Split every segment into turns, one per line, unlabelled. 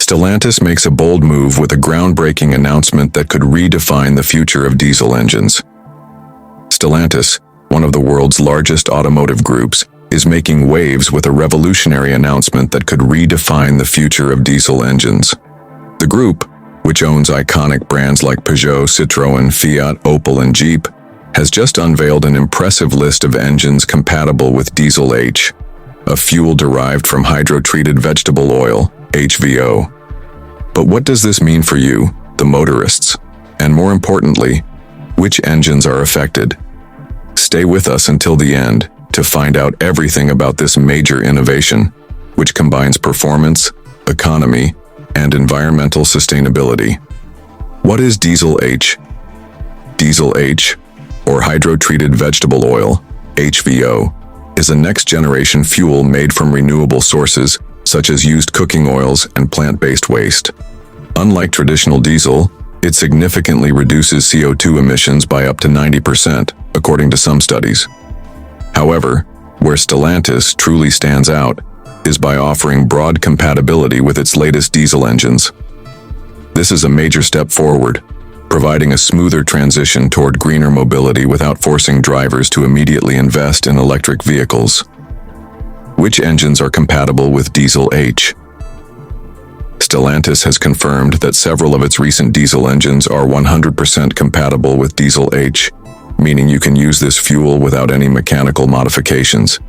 Stellantis makes a bold move with a groundbreaking announcement that could redefine the future of diesel engines. Stellantis, one of the world's largest automotive groups, is making waves with a revolutionary announcement that could redefine the future of diesel engines. The group, which owns iconic brands like Peugeot, Citroën, Fiat, Opel, and Jeep, has just unveiled an impressive list of engines compatible with Diesel H, a fuel derived from hydrotreated vegetable oil, HVO. But what does this mean for you, the motorists? And more importantly, which engines are affected? Stay with us until the end to find out everything about this major innovation, which combines performance, economy, and environmental sustainability. What is Diesel H? Diesel H, or Hydrotreated Vegetable Oil, HVO, is a next-generation fuel made from renewable sources such as used cooking oils and plant-based waste. Unlike traditional diesel, it significantly reduces CO2 emissions by up to 90%, according to some studies. However, where Stellantis truly stands out is by offering broad compatibility with its latest diesel engines. This is a major step forward, providing a smoother transition toward greener mobility without forcing drivers to immediately invest in electric vehicles. Which engines are compatible with Diesel H? Stellantis has confirmed that several of its recent diesel engines are 100% compatible with Diesel H, meaning you can use this fuel without any mechanical modifications.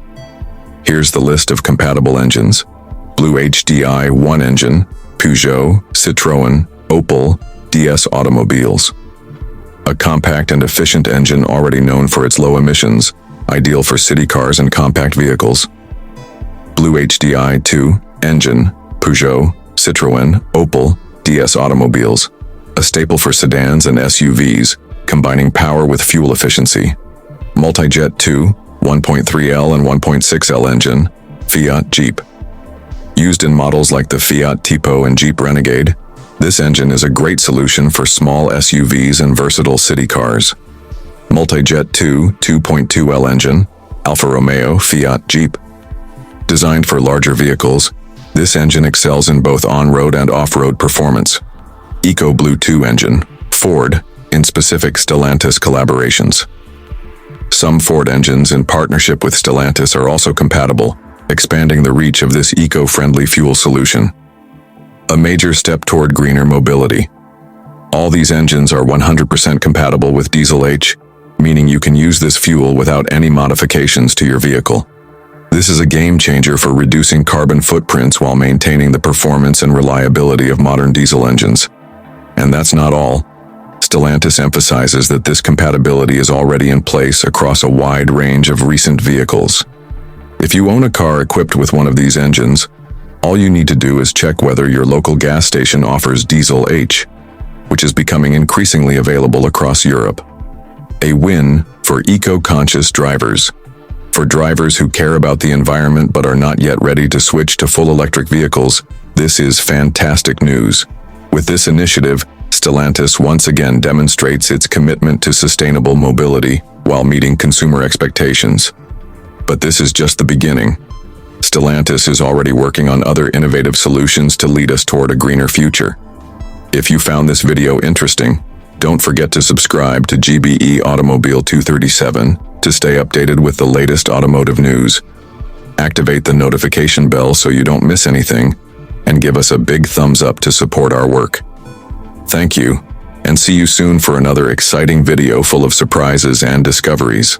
Here's the list of compatible engines: Blue HDI 1 engine, Peugeot, Citroën, Opel, DS Automobiles. A compact and efficient engine already known for its low emissions, ideal for city cars and compact vehicles. Blue HDI 2 engine, Peugeot, Citroën, Opel, DS Automobiles. A staple for sedans and SUVs, combining power with fuel efficiency. Multijet 2, 1.3L and 1.6L engine, Fiat Jeep. Used in models like the Fiat Tipo and Jeep Renegade, this engine is a great solution for small SUVs and versatile city cars. Multijet 2, 2.2L engine, Alfa Romeo, Fiat Jeep. Designed for larger vehicles, this engine excels in both on-road and off-road performance. Eco Blue 2 engine, Ford, in specific Stellantis collaborations. Some Ford engines in partnership with Stellantis are also compatible, expanding the reach of this eco-friendly fuel solution. A major step toward greener mobility. All these engines are 100% compatible with Diesel H, meaning you can use this fuel without any modifications to your vehicle. This is a game changer for reducing carbon footprints while maintaining the performance and reliability of modern diesel engines. And that's not all. Stellantis emphasizes that this compatibility is already in place across a wide range of recent vehicles. If you own a car equipped with one of these engines, all you need to do is check whether your local gas station offers Diesel H, which is becoming increasingly available across Europe. A win for eco-conscious drivers. For drivers who care about the environment but are not yet ready to switch to full electric vehicles, this is fantastic news. With this initiative, Stellantis once again demonstrates its commitment to sustainable mobility while meeting consumer expectations. But this is just the beginning. Stellantis is already working on other innovative solutions to lead us toward a greener future. If you found this video interesting, don't forget to subscribe to GBE Automobile 237 to stay updated with the latest automotive news. Activate the notification bell so you don't miss anything, and give us a big thumbs up to support our work. Thank you, and see you soon for another exciting video full of surprises and discoveries.